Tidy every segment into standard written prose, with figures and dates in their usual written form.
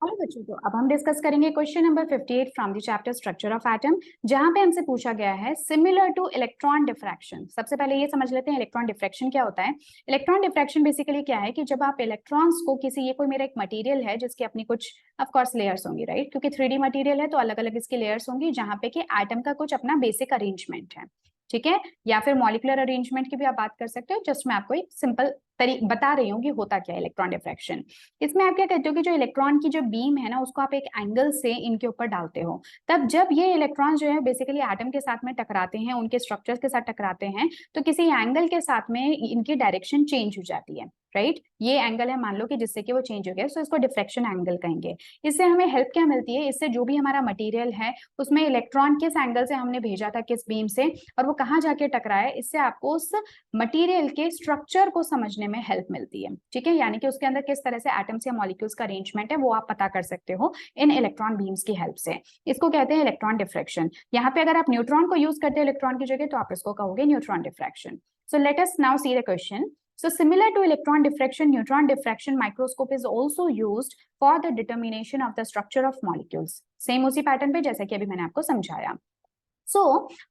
Hello बच्चों, तो अब हम डिस्कस करेंगे question number 58 from the chapter structure of atom, जहां पे हमसे पूछा गया है सिमिलर टू इलेक्ट्रॉन डिफ्रैक्शन। सबसे पहले ये समझ लेते हैं इलेक्ट्रॉन डिफ्रैक्शन क्या होता है। इलेक्ट्रॉन डिफ्रैक्शन बेसिकली क्या है कि जब आप इलेक्ट्रॉन्स को किसी, ये कोई मेरा एक मटेरियल है जिसकी अपनी कुछ ऑफ कोर्स लेयर्स होंगी, राइट, क्योंकि 3D मटेरियल है तो अलग अलग इसकी लेयर्स होंगी, जहां पे कि एटम का कुछ अपना बेसिक अरेंजमेंट है, ठीक है, या फिर मॉलिक्यूलर अरेंजमेंट की भी आप बात कर सकते हो। जस्ट मैं आपको एक सिंपल बता रही हूँ कि होता क्या है इलेक्ट्रॉन डिफ्रैक्शन। इसमें आप क्या कहते हो कि जो इलेक्ट्रॉन की जो बीम है ना, उसको आप एक एंगल से इनके ऊपर डालते हो, तब जब ये इलेक्ट्रॉन जो है बेसिकली एटम के साथ में टकराते हैं, उनके स्ट्रक्चर्स के साथ टकराते हैं, तो किसी एंगल के साथ में इनकी डायरेक्शन चेंज हो जाती है, राइट। ये एंगल है मान लो कि जिससे कि वो चेंज हो गया, तो इसको डिफ्रैक्शन एंगल कहेंगे। इससे हमें हेल्प क्या मिलती है, इससे जो भी हमारा मटेरियल है उसमें इलेक्ट्रॉन किस एंगल से हमने भेजा था, किस बीम से, और वो कहाँ जाके टकराया, इससे आपको उस मटेरियल के स्ट्रक्चर को समझने में हेल्प मिलती है, ठीक है। यानी कि उसके अंदर किस तरह से एटम्स या मॉलिक्यूल्स का अरेंजमेंट है वो आप पता कर सकते हो इन इलेक्ट्रॉन बीम्स की हेल्प से। इसको कहते हैं इलेक्ट्रॉन डिफ्रैक्शन। यहाँ पे अगर आप न्यूट्रॉन को यूज करते हो इलेक्ट्रॉन की जगह, तो आप इसको कहोगे neutron diffraction. So let us now see the question. So similar to electron diffraction, neutron diffraction microscope is also used for the determination of the structure of molecules. Same उसी pattern पे जैसा कि अभी मैंने आपको समझाया। सो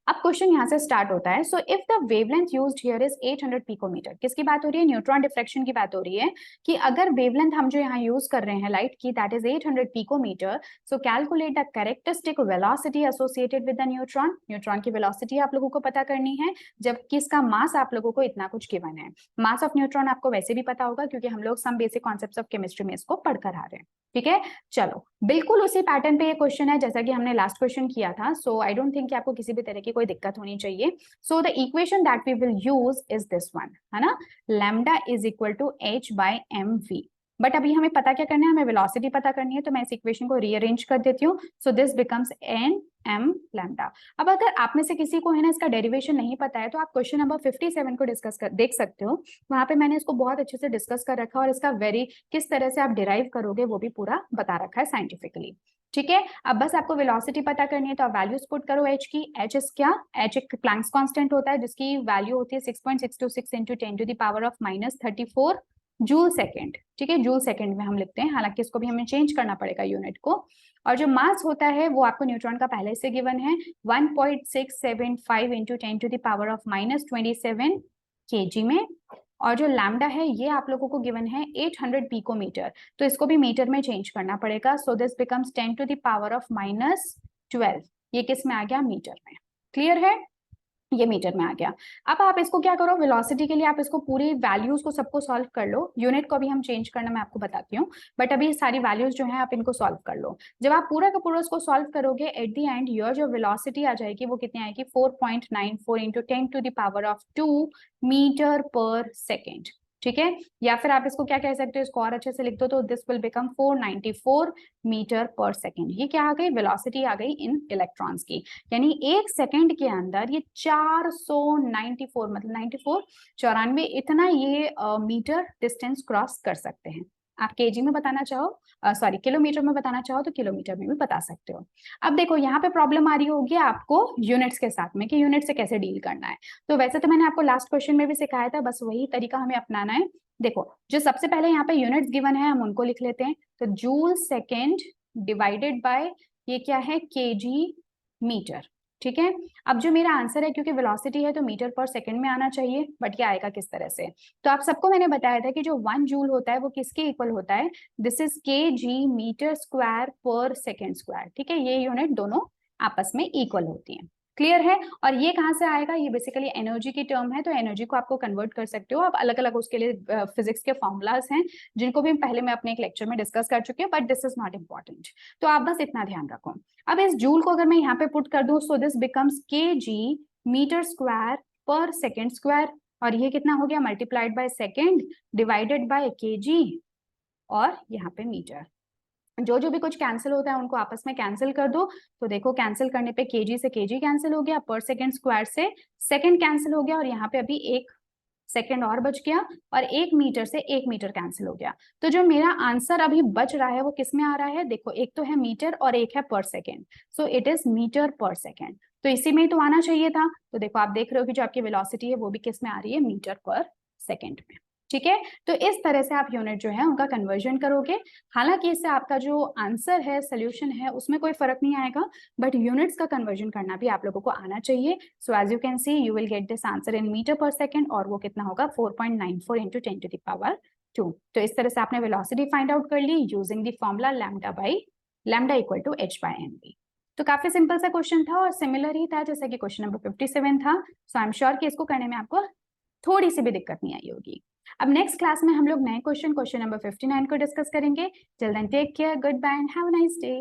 अब क्वेश्चन यहाँ से स्टार्ट होता है। So if the wavelength used here is 800 picometer, किसकी बात हो रही है, न्यूट्रॉन डिफ्रैक्शन की बात हो रही है कि अगर वेवलेंथ हम जो यहाँ यूज कर रहे हैं लाइट की, that is 800 picometer, so calculate the characteristic velocity associated with the neutron. Neutron की वेलोसिटी आप लोगों को पता करनी है, जबकि इसका मास आप लोगों को इतना कुछ गिवन है। मास ऑफ न्यूट्रॉन आपको वैसे भी पता होगा क्योंकि हम लोग some basic concepts of chemistry में इसको पढ़कर आ रहे हैं, ठीक है। चलो, बिल्कुल उसी पैटर्न पे ये क्वेश्चन है जैसा कि हमने लास्ट क्वेश्चन किया था। सो आई डोंट थिंक कि आपको किसी भी तरह की कोई दिक्कत होनी चाहिए। So the equation that we will use is this one, है ना, lambda is equal to h by mv। But अभी हमें पता क्या करना है, हमें वेलोसिटी पता करनी है, तो मैं इस इक्वेशन को रीअरेंज कर देती हूँ। सो this becomes n m lambda. अब अगर आप में से किसी को है ना इसका डेरिवेशन नहीं पता है, तो आप क्वेश्चन नंबर 57 को देख सकते हो। वहां पे मैंने इसको बहुत अच्छे से डिस्कस कर रखा है और इसका किस तरह से आप डिराइव करोगे वो भी पूरा बता रखा है साइंटिफिकली, ठीक है। अब बस आपको वेलोसिटी पता करनी है, तो आप वैल्यूज पुट करो h की। h इज क्या, h एक प्लैंक्स कांस्टेंट होता है जिसकी वैल्यू होती है 6.626 इंटू 10⁻⁻⁻34 जूल सेकेंड, ठीक है। जूल सेकेंड में हम लिखते हैं, हालांकि इसको भी हमें चेंज करना पड़ेगा यूनिट को। और जो मास होता है वो आपको न्यूट्रॉन का पहले से गिवन है 1.675 इंटू 10⁻⁻27 kg में। और जो लैम्डा है ये आप लोगों को गिवन है 800 पिकोमीटर, तो इसको भी मीटर में चेंज करना पड़ेगा। सो दिस बिकम्स 10⁻⁻12। ये किस में आ गया, मीटर में। क्लियर है, ये मीटर में आ गया। अब आप इसको क्या करो, वेलोसिटी के लिए आप इसको पूरी वैल्यूज को सबको सॉल्व कर लो। यूनिट को अभी हम चेंज करना मैं आपको बताती हूँ, बट अभी सारी वैल्यूज जो है आप इनको सॉल्व कर लो। जब आप पूरा का पूरा उसको सॉल्व करोगे, एट द एंड योर जो वेलोसिटी आ जाएगी वो कितनी आएगी, 4.94 इंटू 10⁻²2 मीटर पर सेकेंड, ठीक है। या फिर आप इसको क्या कह सकते हो, इसको और अच्छे से लिख दो, तो this will become 494 metre per second. ये क्या आ गई, वेलोसिटी आ गई इन इलेक्ट्रॉन्स की। यानी एक सेकेंड के अंदर ये 494 मतलब 94 इतना ये मीटर डिस्टेंस क्रॉस कर सकते हैं। आप केजी में बताना चाहो, सॉरी किलोमीटर में बताना चाहो तो किलोमीटर में भी बता सकते हो। अब देखो यहाँ पे प्रॉब्लम आ रही होगी आपको यूनिट्स के साथ में कि यूनिट से कैसे डील करना है। तो वैसे तो मैंने आपको लास्ट क्वेश्चन में भी सिखाया था, बस वही तरीका हमें अपनाना है। देखो, जो सबसे पहले यहाँ पे यूनिट्स गिवन है हम उनको लिख लेते हैं। तो जूल सेकेंड डिवाइडेड बाय ये क्या है, केजी मीटर, ठीक है। अब जो मेरा आंसर है, क्योंकि वेलोसिटी है तो मीटर पर सेकंड में आना चाहिए, बट ये आएगा किस तरह से, तो आप सबको मैंने बताया था कि जो 1 जूल होता है वो किसके इक्वल होता है, this is KG metre square per second square, ठीक है। ये यूनिट दोनों आपस में इक्वल होती हैं, क्लियर है। और ये कहाँ से आएगा, ये बेसिकली एनर्जी की टर्म है, तो एनर्जी को आपको कन्वर्ट कर सकते हो आप अलग अलग, उसके लिए फिजिक्स के फॉर्मूलाज हैं जिनको भी पहले मैं अपने एक लेक्चर में डिस्कस कर चुकी हूँ, but this is not important. तो आप बस इतना ध्यान रखो। अब इस जूल को अगर मैं यहाँ पे पुट कर दूं, so this becomes KG metre square per second square, और ये कितना हो गया, multiplied by second divided by KG, और यहाँ पे मीटर। जो जो भी कुछ कैंसिल होता है उनको आपस में कैंसिल कर दो। तो देखो कैंसिल करने पे केजी से केजी कैंसिल हो गया, पर सेकेंड स्क्वायर से सेकेंड कैंसिल हो गया, और यहाँ पे अभी एक सेकेंड और बच गया, और 1 मीटर से 1 मीटर कैंसिल हो गया। तो जो मेरा आंसर अभी बच रहा है वो किस में आ रहा है, देखो एक तो है मीटर और एक है per second, so it is metre per second. तो इसी में तो आना चाहिए था। तो देखो आप देख रहे हो कि जो आपकी वेलोसिटी है वो भी किस में आ रही है, मीटर पर सेकेंड में। ठीक है, तो इस तरह से आप यूनिट जो है उनका कन्वर्जन करोगे। हालांकि इससे आपका जो आंसर है, सोल्यूशन है, उसमें कोई फर्क नहीं आएगा, बट यूनिट्स का कन्वर्जन करना भी आप लोगों को आना चाहिए। So as you can see you will get this answer in metre per second, और वो कितना होगा 4.94 इंटू 10 टू द पावर 2। तो इस तरह से आपने वेलोसिटी फाइंड आउट कर ली using the formula lambda equal to h by mv। तो काफी सिंपल सा क्वेश्चन था और सिमिलर ही था जैसे कि क्वेश्चन नंबर 57 था। सो आई एम श्योर कि इसको करने में आपको थोड़ी सी भी दिक्कत नहीं आई होगी। अब नेक्स्ट क्लास में हम लोग नए क्वेश्चन नंबर 59 को डिस्कस करेंगे। Till then take care, goodbye and have a nice day.